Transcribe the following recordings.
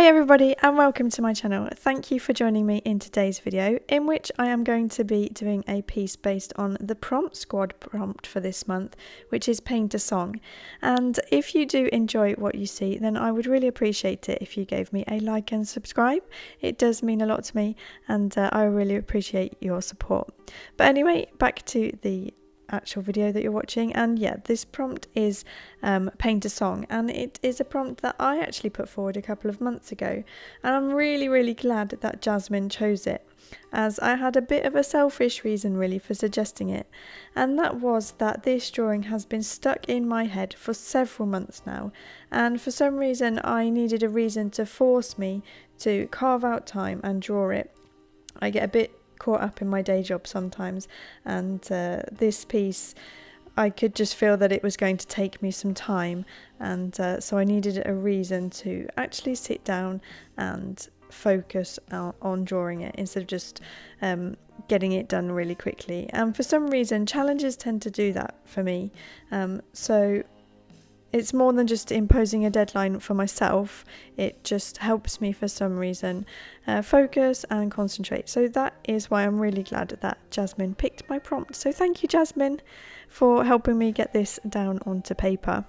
Hi everybody and welcome to my channel. Thank you for joining me in today's video, in which I am going to be doing a piece based on the Prompt Squad prompt for this month, which is Paint a Song. And if you do enjoy what you see, then I would really appreciate it if you gave me a like and subscribe. It does mean a lot to me and I really appreciate your support. But anyway, back to the actual video that you're watching, and yeah, this prompt is paint a song, and it is a prompt that I actually put forward a couple of months ago, and I'm really glad that Jasmine chose it, as I had a bit of a selfish reason really for suggesting it, and that was that this drawing has been stuck in my head for several months now, and for some reason I needed a reason to force me to carve out time and draw it. I get a bit caught up in my day job sometimes, and this piece, I could just feel that it was going to take me some time, and so I needed a reason to actually sit down and focus on drawing it instead of just getting it done really quickly. And for some reason challenges tend to do that for me, so it's more than just imposing a deadline for myself, it just helps me for some reason focus and concentrate. So that is why I'm really glad that Jasmine picked my prompt. So thank you, Jasmine, for helping me get this down onto paper.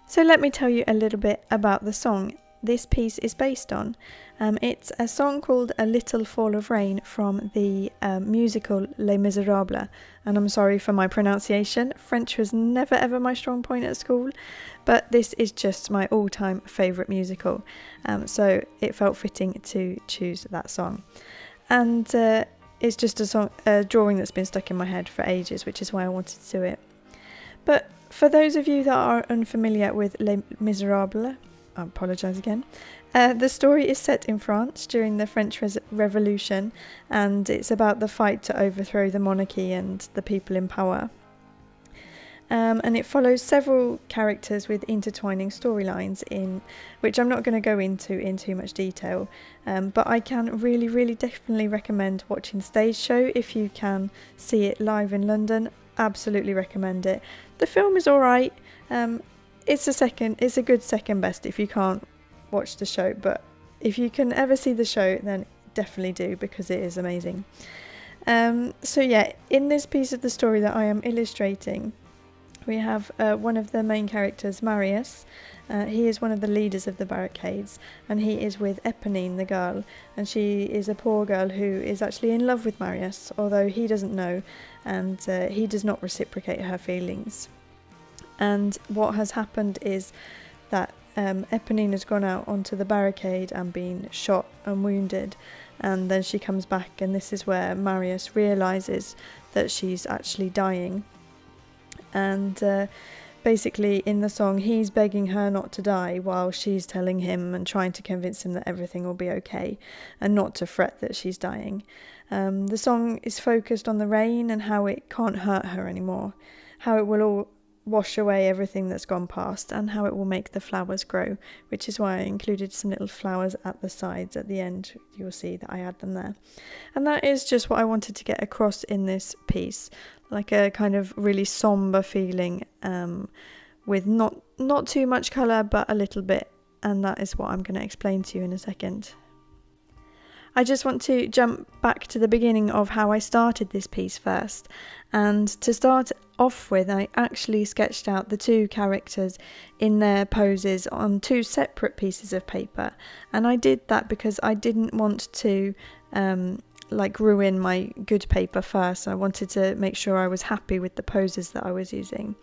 So let me tell you a little bit about the song this piece is based on. It's a song called A Little Fall of Rain from the musical Les Miserables, and I'm sorry for my pronunciation. French was never ever my strong point at school, but this is just my all-time favourite musical, so it felt fitting to choose that song. And it's just a drawing that's been stuck in my head for ages, which is why I wanted to do it. But for those of you that are unfamiliar with Les Miserables, I apologise again. The story is set in France during the French Revolution, and it's about the fight to overthrow the monarchy and the people in power. And it follows several characters with intertwining storylines, in which I'm not going to go into in too much detail, but I can really definitely recommend watching the stage show if you can see it live in London. Absolutely recommend it. The film is alright. It's a good second best if you can't watch the show, but if you can ever see the show, then definitely do, because it is amazing. So yeah, in this piece of the story that I am illustrating, we have one of the main characters, Marius. He is one of the leaders of the barricades, and he is with Eponine, the girl, and she is a poor girl who is actually in love with Marius, although he doesn't know, and he does not reciprocate her feelings. And what has happened is that Eponine has gone out onto the barricade and been shot and wounded, and then she comes back, and this is where Marius realises that she's actually dying. And basically in the song he's begging her not to die, while she's telling him and trying to convince him that everything will be okay and not to fret that she's dying. The song is focused on the rain and how it can't hurt her anymore, how it will all wash away everything that's gone past, and how it will make the flowers grow, which is why I included some little flowers at the sides at the end. You'll see that I add them there, and that is just what I wanted to get across in this piece, like a kind of really somber feeling, with not too much colour but a little bit, and that is what I'm going to explain to you in a second. I just want to jump back to the beginning of how I started this piece first, and to start off with, I actually sketched out the two characters in their poses on two separate pieces of paper, and I did that because I didn't want to ruin my good paper first. I wanted to make sure I was happy with the poses that I was using.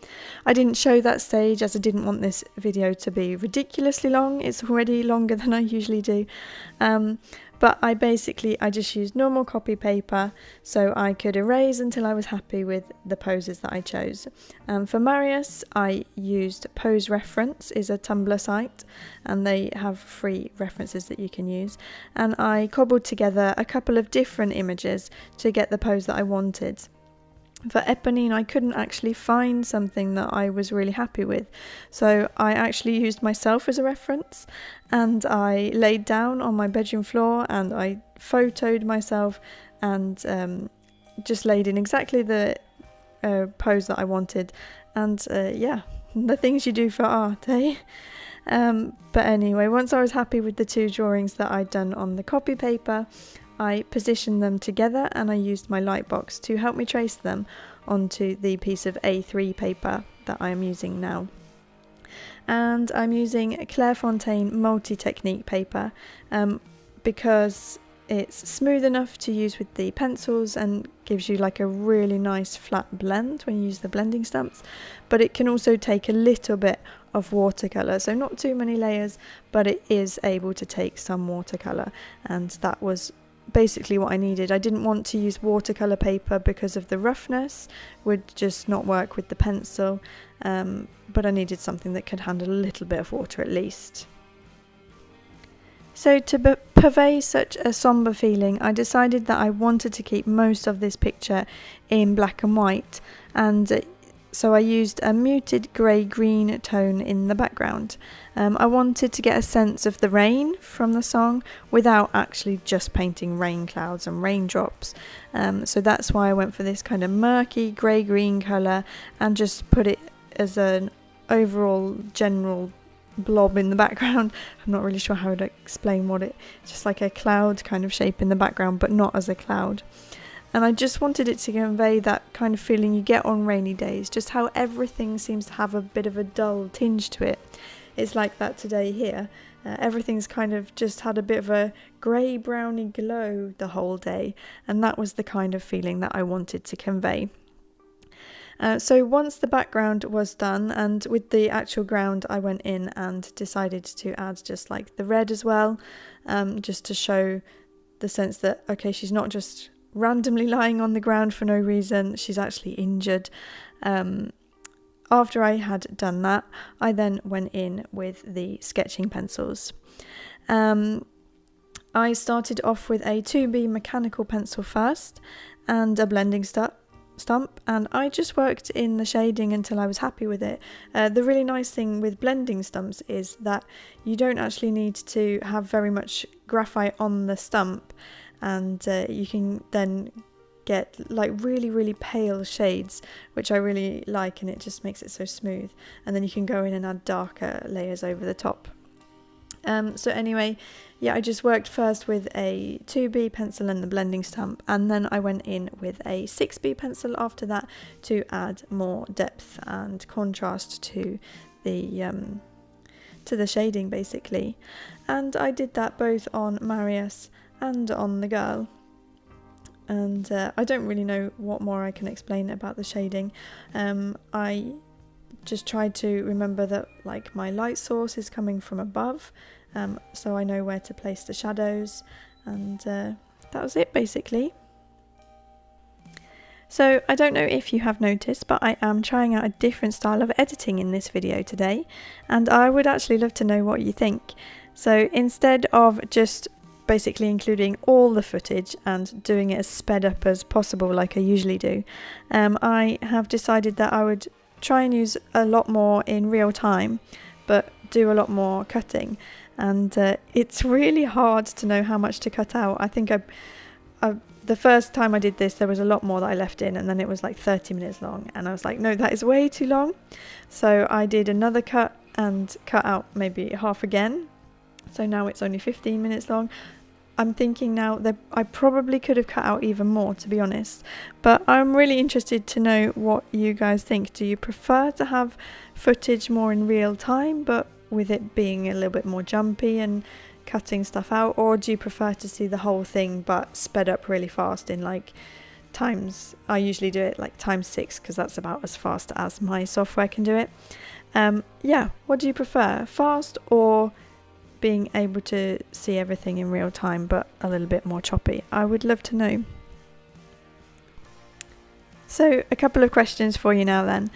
I didn't show that stage as I didn't want this video to be ridiculously long. It's already longer than I usually do. But I just used normal copy paper so I could erase until I was happy with the poses that I chose. For Marius, I used Pose Reference, is a Tumblr site, and they have free references that you can use. And I cobbled together a couple of different images to get the pose that I wanted. For Eponine, I couldn't actually find something that I was really happy with, so I actually used myself as a reference, and I laid down on my bedroom floor and I photoed myself and just laid in exactly the pose that I wanted. And yeah, the things you do for art, eh? But anyway, once I was happy with the 2 drawings that I'd done on the copy paper, I positioned them together and I used my light box to help me trace them onto the piece of A3 paper that I am using now. And I'm using Fontaine Multi-technique paper because it's smooth enough to use with the pencils and gives you like a really nice flat blend when you use the blending stumps, but it can also take a little bit of watercolour, so not too many layers, but it is able to take some watercolour, and that was basically what I needed. I didn't want to use watercolour paper because of the roughness, would just not work with the pencil, but I needed something that could handle a little bit of water at least. So to purvey such a sombre feeling, I decided that I wanted to keep most of this picture in black and white, and so I used a muted grey-green tone in the background. I wanted to get a sense of the rain from the song without actually just painting rain clouds and raindrops. So that's why I went for this kind of murky grey-green colour and just put it as an overall general blob in the background. I'm not really sure how to explain what it's just like a cloud kind of shape in the background, but not as a cloud. And I just wanted it to convey that kind of feeling you get on rainy days, just how everything seems to have a bit of a dull tinge to it. It's like that today here. Everything's kind of just had a bit of a grey browny glow the whole day, and that was the kind of feeling that I wanted to convey. So once the background was done, and with the actual ground, I went in and decided to add just like the red as well, just to show the sense that, okay, she's not just randomly lying on the ground for no reason, she's actually injured. After I had done that, I then went in with the sketching pencils. I started off with a 2B mechanical pencil first and a blending stump, and I just worked in the shading until I was happy with it. The really nice thing with blending stumps is that you don't actually need to have very much graphite on the stump, and you can then get like really pale shades, which I really like, and it just makes it so smooth, and then you can go in and add darker layers over the top. So anyway, yeah, I just worked first with a 2B pencil and the blending stump, and then I went in with a 6B pencil after that to add more depth and contrast to the shading basically. And I did that both on Marius and on the girl. And I don't really know what more I can explain about the shading. I just tried to remember that like my light source is coming from above, so I know where to place the shadows, and that was it basically. So I don't know if you have noticed, but I am trying out a different style of editing in this video today, and I would actually love to know what you think. So instead of just basically including all the footage and doing it as sped up as possible like I usually do, I have decided that I would try and use a lot more in real time, but do a lot more cutting, and it's really hard to know how much to cut out. I think the first time I did this, there was a lot more that I left in, and then it was like 30 minutes long, and I was like, no, that is way too long. So I did another cut and cut out maybe half again, so now it's only 15 minutes long. I'm thinking now that I probably could have cut out even more, to be honest, but I'm really interested to know what you guys think. Do you prefer to have footage more in real time, but with it being a little bit more jumpy and cutting stuff out, or do you prefer to see the whole thing but sped up really fast in like times? I usually do it like times 6 because that's about as fast as my software can do it. Yeah, what do you prefer, fast or being able to see everything in real time but a little bit more choppy? I would love to know. So a couple of questions for you now then.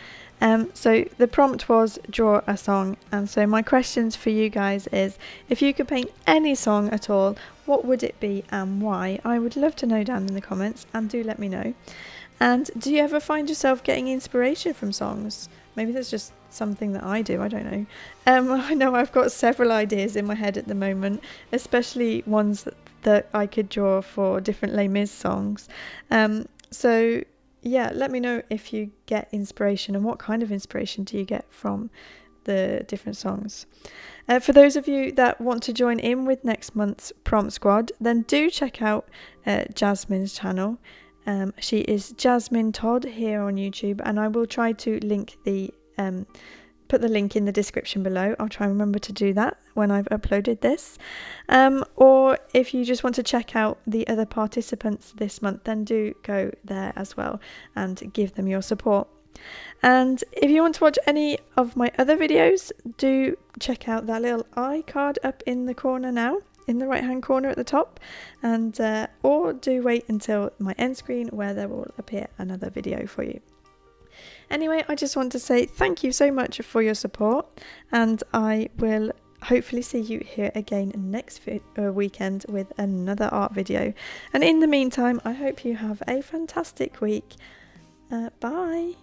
So the prompt was draw a song, and so my questions for you guys is, if you could paint any song at all, what would it be and why? I would love to know down in the comments, and do let me know. And do you ever find yourself getting inspiration from songs? Maybe that's just something that I do, I don't know. I know I've got several ideas in my head at the moment, especially ones that I could draw for different Les Mis songs. So yeah, let me know if you get inspiration, and what kind of inspiration do you get from the different songs. For those of you that want to join in with next month's Prompt Squad, then do check out Jasmine's channel. She is Jasmine Todd here on YouTube, and I will try to link put the link in the description below. I'll try and remember to do that when I've uploaded this. Or if you just want to check out the other participants this month, then do go there as well and give them your support. And if you want to watch any of my other videos, do check out that little iCard up in the corner now, in the right hand corner at the top, and or do wait until my end screen where there will appear another video for you. Anyway, I just want to say thank you so much for your support, and I will hopefully see you here again next weekend with another art video. And in the meantime, I hope you have a fantastic week. Bye.